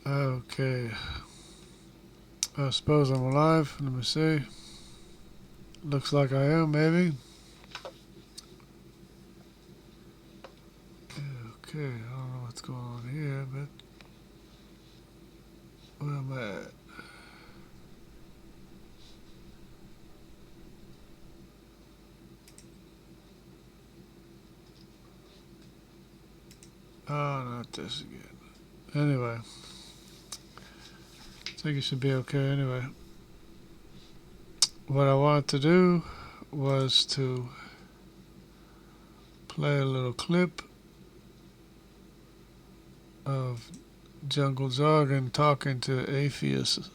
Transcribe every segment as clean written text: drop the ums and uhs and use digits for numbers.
Okay. I suppose I'm alive. Let me see. Looks like I am, maybe. Okay, I don't know what's going on here, but where am I at? Oh, not this again. Anyway, I think it should be okay anyway. What I wanted to do was to play a little clip of Jungle Jargon talking to atheists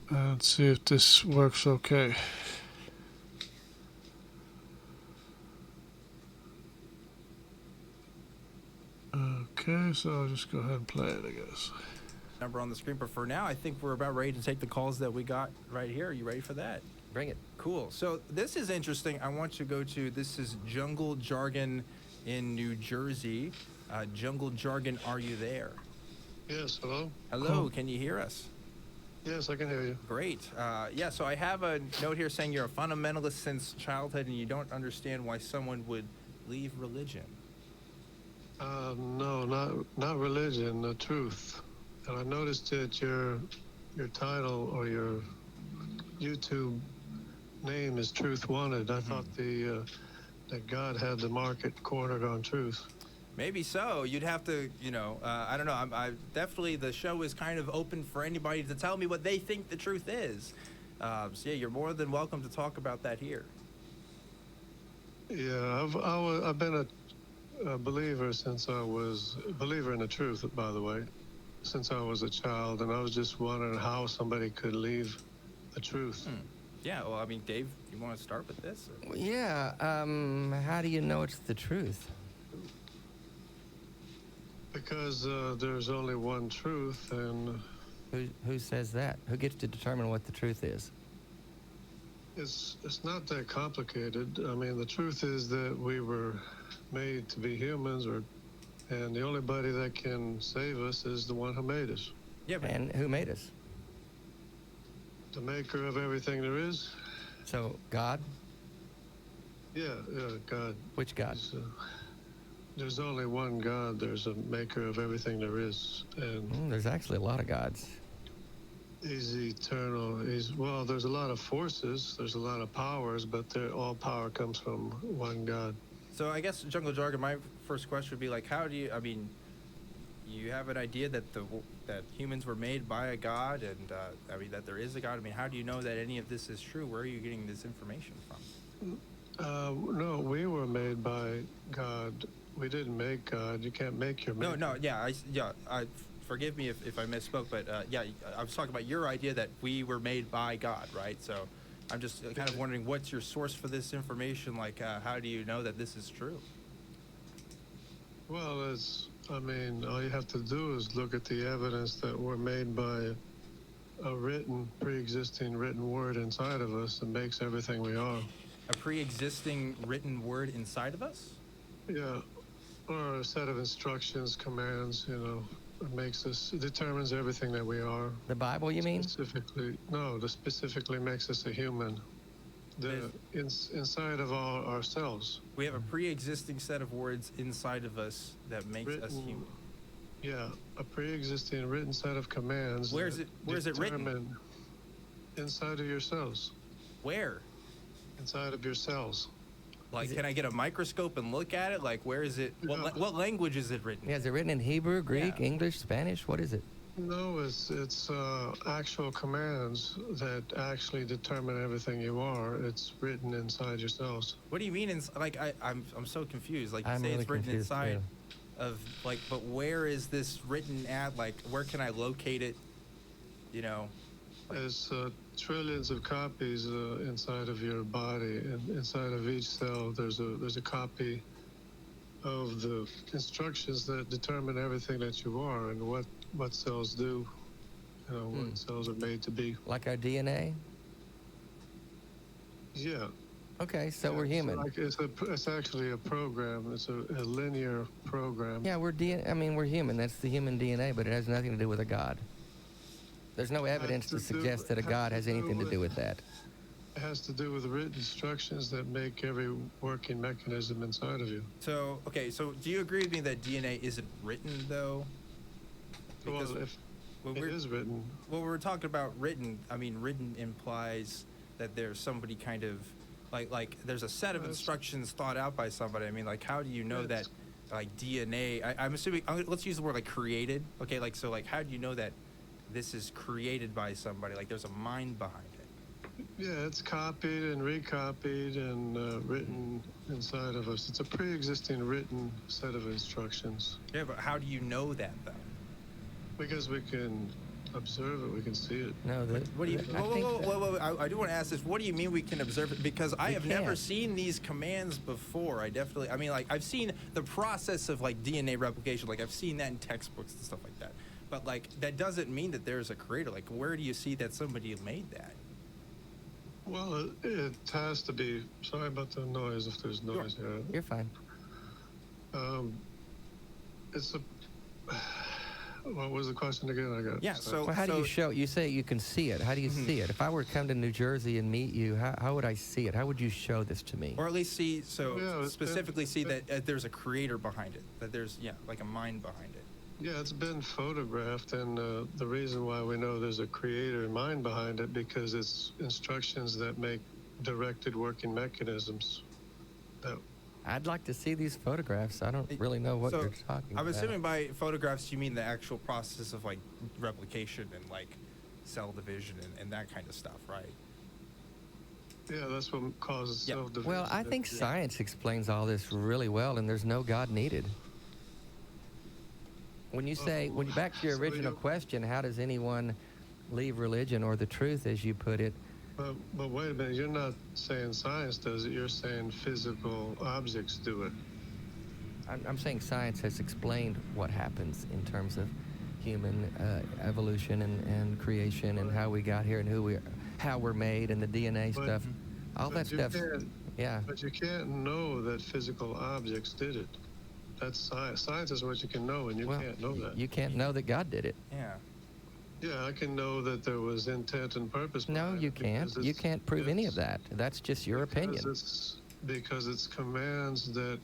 and see if this works okay. Okay, so I'll just go ahead and play it, I guess. Number on the screen, but for now, I think we're about ready to take the calls that we got right here. Are you ready for that? Bring it. Cool. So this is interesting. I want to go to, this is Jungle Jargon in New Jersey. Jungle Jargon, are you there? Yes, hello? Hello, can you hear us? Yes, I can hear you. Great. Yeah, so I have a note here saying you're a fundamentalist since childhood and you don't understand why someone would leave religion. No, not religion, the truth. And I noticed that your title or your YouTube name is Truth Wanted. I thought that God had the market cornered on truth. Maybe so. You'd have to, I don't know. I definitely, the show is kind of open for anybody to tell me what they think the truth is. So yeah, you're more than welcome to talk about that here. Yeah, I've been a believer since I was a believer in the truth, by the way, since I was a child, and I was just wondering how somebody could leave the truth. Yeah, well, I mean, Dave, you want to start with this? Or? Yeah, how do you know it's the truth? Because there's only one truth, and Who says that? Who gets to determine what the truth is? it's not that complicated. I mean, the truth is that we were made to be humans, and the only body that can save us is the one who made us. Yeah, but And who made us? The maker of everything there is. So, God? Yeah, God. Which God? There's only one God. There's a maker of everything there is, and There's actually a lot of gods. he's eternal. Well, there's a lot of forces, there's a lot of powers, but all power comes from one God. so I guess, Jungle Jargon, my first question would be like, how do you, I mean, you have an idea that that humans were made by a God, and I mean, that there is a God. I mean, how do you know that any of this is true? Where are you getting this information from? No, we were made by God. We didn't make God. You can't make your maker. No, yeah, forgive me if I misspoke, but yeah, I was talking about your idea that we were made by God, right? So I'm just kind of wondering, what's your source for this information? Like, how do you know that this is true? Well, I mean, all you have to do is look at the evidence that we're made by a pre-existing written word inside of us that makes everything we are. A pre-existing written word inside of us? Yeah, or a set of instructions, commands, it determines everything that we are. The Bible, you mean? That specifically makes us a human. Inside of ourselves. We have a pre-existing set of words inside of us that makes us human. Yeah, a pre-existing written set of commands. Where's it written? Inside of yourselves. Where? Inside of yourselves. Like, can I get a microscope and look at it? Like, where is it? What language is it written? Yeah, is it written in Hebrew, Greek, English, Spanish? What is it? No, it's actual commands that actually determine everything you are. It's written inside yourselves. What do you mean? I'm so confused. Like, you I'm say really it's written confused, inside too. of, like, but where is this written at? Like, where can I locate it? There's trillions of copies inside of your body, and inside of each cell there's a copy of the instructions that determine everything that you are and what cells do, what cells are made to be. Like our DNA? Yeah, Okay, so we're It's human. like it's actually a program. It's a linear program. Yeah, we're human. That's the human DNA, but it has nothing to do with a God. There's no evidence to suggest that a God has anything to do with that. It has to do with written instructions that make every working mechanism inside of you. So, okay, so do you agree with me that DNA isn't written, though? Because Well, if when it we're, is written, when we're talking about written, I mean, written implies that there's somebody kind of, like there's a set of instructions thought out by somebody. I mean, like, how do you know that, like, DNA, I'm assuming, let's use the word, like, created. Okay, like, so, like, how do you know that this is created by somebody? Like, there's a mind behind it. yeah, it's copied and recopied and written inside of us. It's a pre-existing written set of instructions. Yeah, but how do you know that, though? Because we can observe it, we can see it. No, What do you? Whoa! I do want to ask this. What do you mean we can observe it? Because I have never can't. seen these commands before. I mean, like, I've seen the process of, like, DNA replication. Like, I've seen that in textbooks and stuff like that. But, like, that doesn't mean that there's a creator. Like, where do you see that somebody made that? Well, it has to be. Sorry about the noise. If there's noise here, You're fine. it's a. What was the question again? I got. Yeah. sorry. So, Well, how do you show? You say you can see it. How do you see it? If I were to come to New Jersey and meet you, how would I see it? How would you show this to me? or at least see. So Yeah, specifically see that there's a creator behind it. That there's like a mind behind it. Yeah, it's been photographed, and the reason why we know there's a creator mind behind it because it's instructions that make directed working mechanisms. That I'd like to see these photographs. I don't really know what So, you're talking about. I'm assuming by photographs you mean the actual process of, like, replication and, like, cell division and that kind of stuff, right? yeah, that's what causes Yeah. self-division. Well, I think Yeah. science explains all this really well, and there's no God needed. When you back to your So original you- question, how does anyone leave religion or the truth, as you put it? But wait a minute, you're not saying science does it. You're saying physical objects do it. I'm saying science has explained what happens in terms of human evolution and creation and how we got here and how we're made and the DNA But- stuff. All that But you stuff. can't- Yeah. But you can't know that physical objects did it. That's science. Science is what you can know, and you Well, can't know that. You can't know that God did it. Yeah. Yeah, I can know that there was intent and purpose. No, behind you it can't. because You it's- can't prove any of it's- that. That's just your opinion. Because it's commands that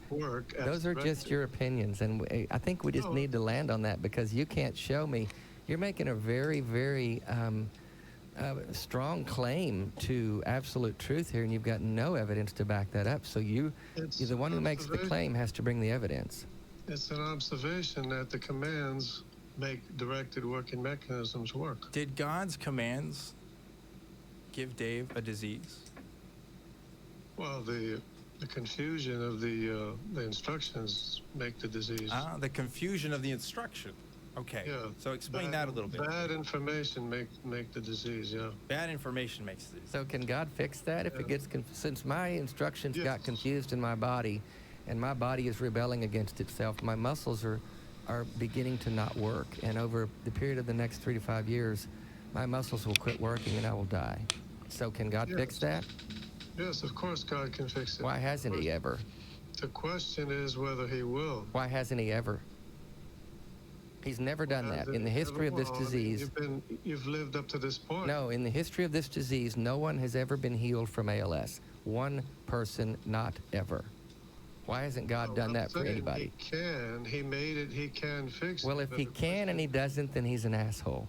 work. as Those are just directed. your opinions, and I think we just No. need to land on that because you can't show me. You're making a very, very strong claim to absolute truth here, and you've got no evidence to back that up. So It's the one who makes the observation. claim has to bring the evidence. It's an observation that the commands make directed working mechanisms work. Did God's commands give Dave a disease? Well, the confusion of the instructions make the disease. The confusion of the instruction. Okay. Yeah. So explain that a little bit. Bad information make the disease. Yeah. Bad information makes the disease. So can God fix that if it gets since my instructions got Yes. confused in my body, and my body is rebelling against itself, my muscles are beginning to not work, and over the period of the next 3 to 5 years, my muscles will quit working and I will die. So can God fix Yes. that? Yes, of course God can fix it. Why hasn't He ever? The question is whether He will. Why hasn't He ever? He's never done that. In the history of this Well, I mean, disease, you've lived up to this point. no, in the history of this disease, no one has ever been healed from ALS. One person, not ever. Why hasn't God No, done I'm that for saying anybody? He can. He made it. He can fix it. Well, if but He the can and He question- doesn't, then He's an asshole.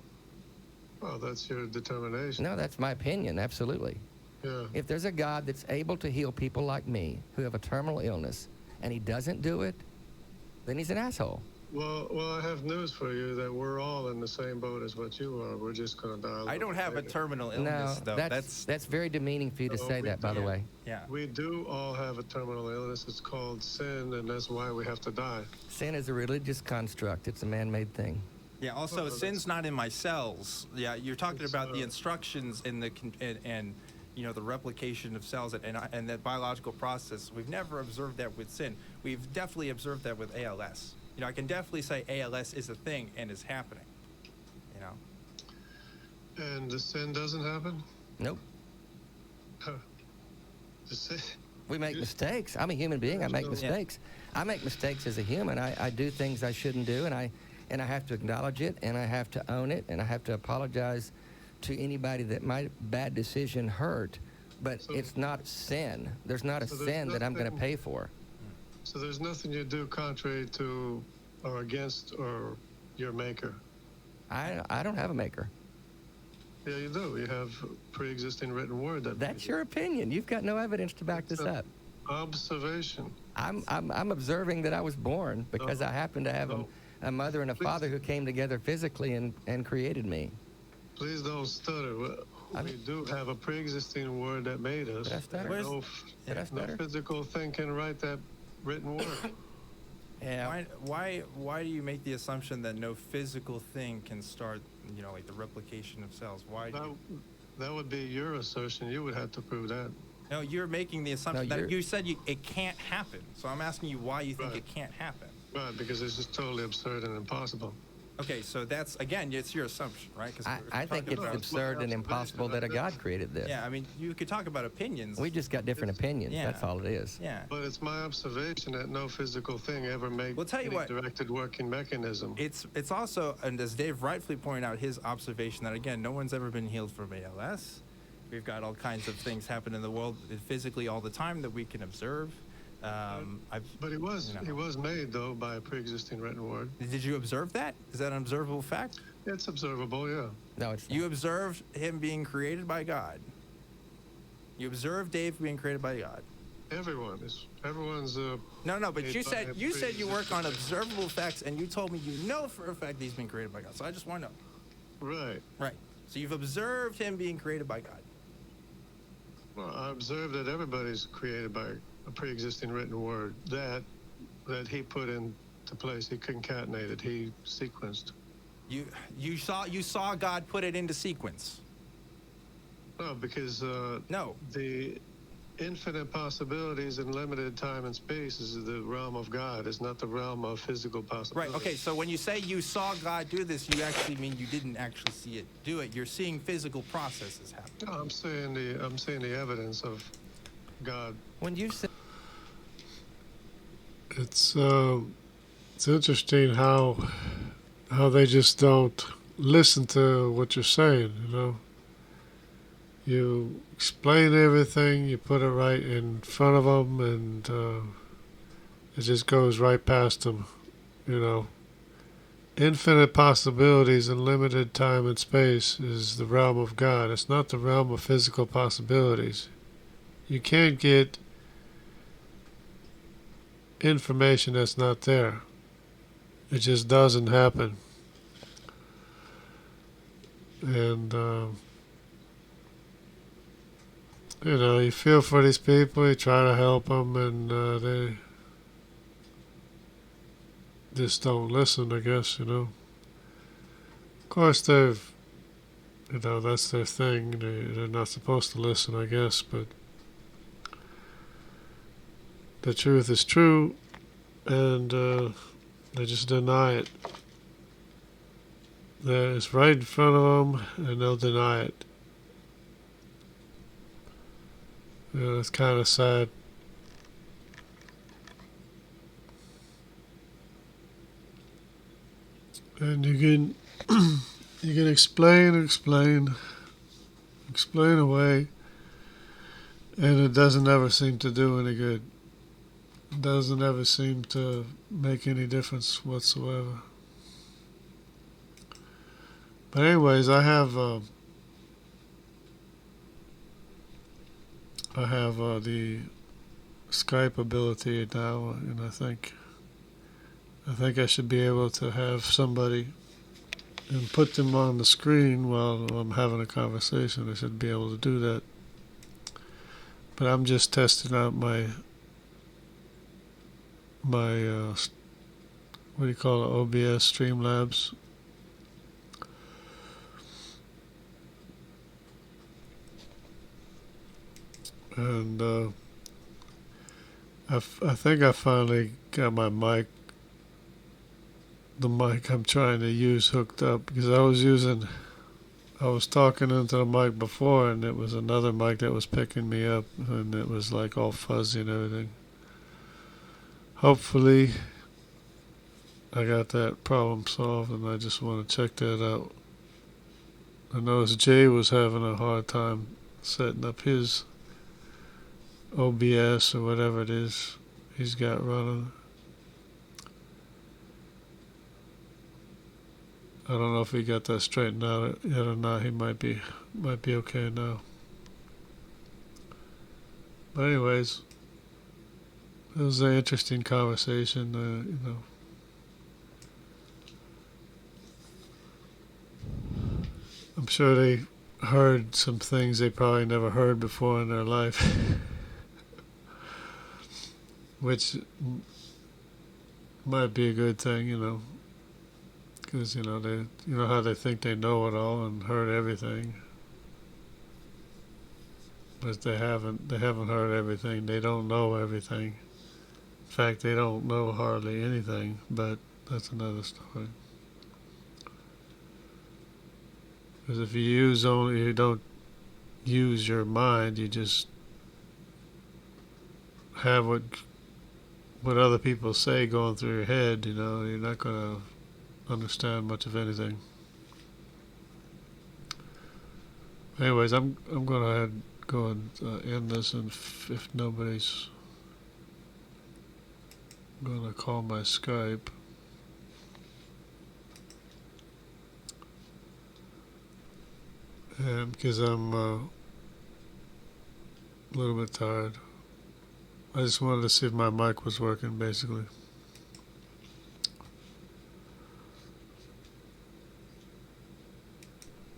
Well, that's your determination. No, that's my opinion, absolutely. Yeah. If there's a God that's able to heal people like me who have a terminal illness and He doesn't do it, then He's an asshole. Well, I have news for you that we're all in the same boat as what you are. We're just going to die. I don't have a later. terminal No, illness, though. that's very demeaning for you to No, say we that, by the don't. way. Yeah. We do all have a terminal illness. It's called sin, and that's why we have to die. Sin is a religious construct. It's a man-made thing. Yeah. Also, Well, sin's not in my cells. Yeah. You're talking It's, about the instructions and and the replication of cells and that biological process. We've never observed that with sin. We've definitely observed that with ALS. I can definitely say ALS is a thing and is happening. And the sin doesn't happen? Nope. Huh. Just say, We make mistakes. I'm a human being. I make mistakes. I make mistakes as a human. I do things I shouldn't do, and I have to acknowledge it, and I have to own it, and I have to apologize to anybody that my bad decision hurt. But it's not sin. There's not a sin that I'm going to pay for. So there's nothing you do contrary to or against or your maker. I don't have a maker. Yeah, you do. You have pre-existing written word. That's your opinion. You've got no evidence to back this up. Observation. I'm observing that I was born because I happen to have a mother and a father who came together physically and created me. Please don't stutter. We do have a pre-existing word that made us. Did I stutter? No physical thing can write that written word. Yeah. Why do you make the assumption that no physical thing can start, like the replication of cells? That would be your assertion. You would have to prove that. No, you're making the assumption that you said it can't happen. So I'm asking you why you think it can't happen. Right, because it's just totally absurd and impossible. Okay, so that's, again, it's your assumption, right? I think it's absurd and impossible that a God created this. Yeah, I mean, you could talk about opinions. We just got different opinions. That's all it is. Yeah. But it's my observation that no physical thing ever made any directed working mechanism. It's also, and as Dave rightfully pointed out, his observation that, again, no one's ever been healed from ALS. We've got all kinds of things happen in the world physically all the time that we can observe. But he was made, though, by a pre-existing written word. Did you observe that? Is that an observable fact? It's observable, yeah. No, it's not. You observed him being created by God. You observed Dave being created by God. Everyone's. No, but you said you work on observable facts, and you told me you know for a fact that he's been created by God. So I just want to know. Right. So you've observed him being created by God. Well, I observed that everybody's created by a pre-existing written word that he put into place. He concatenated. He sequenced. You saw God put it into sequence. No, because the infinite possibilities in limited time and space is the realm of God. It's not the realm of physical possibilities. Right. Okay. So when you say you saw God do this, you actually mean you didn't actually see it do it. You're seeing physical processes happen. No, I'm seeing the evidence of God. When you say it's interesting how they just don't listen to what you're saying. You explain everything, you put it right in front of them, and it just goes right past them. Infinite possibilities in limited time and space is the realm of God. It's not the realm of physical possibilities. You can't get information that's not there. It just doesn't happen. And you feel for these people, you try to help them, and they just don't listen, I guess, Of course, that's their thing. They're not supposed to listen, I guess, but the truth is true, and they just deny it. It's right in front of them, and they'll deny it. It's kind of sad. And you can explain away, and it doesn't ever seem to do any good. It doesn't ever seem to make any difference whatsoever. But anyways, I have the Skype ability now, and I think I should be able to have somebody and put them on the screen while I'm having a conversation. I should be able to do that. But I'm just testing out my what do you call it, OBS Streamlabs. And I think I finally got my the mic I'm trying to use hooked up, because I was using I was talking into the mic before, and it was another mic that was picking me up, and it was like all fuzzy and everything. Hopefully, I got that problem solved, and I just want to check that out. I noticed Jay was having a hard time setting up his OBS or whatever it is he's got running. I don't know if he got that straightened out yet or not. He might be okay now. But anyways, it was an interesting conversation. I'm sure they heard some things they probably never heard before in their life, which might be a good thing, because they, how they think they know it all and heard everything, but they haven't heard everything. They don't know everything. In fact, they don't know hardly anything. But that's another story. Because if you don't use your mind, you just have what other people say going through your head. You're not going to understand much of anything. Anyways, I'm going to go and end this, and if nobody's going to call my Skype. And because I'm a little bit tired. I just wanted to see if my mic was working, basically.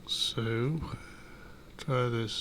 So, try this.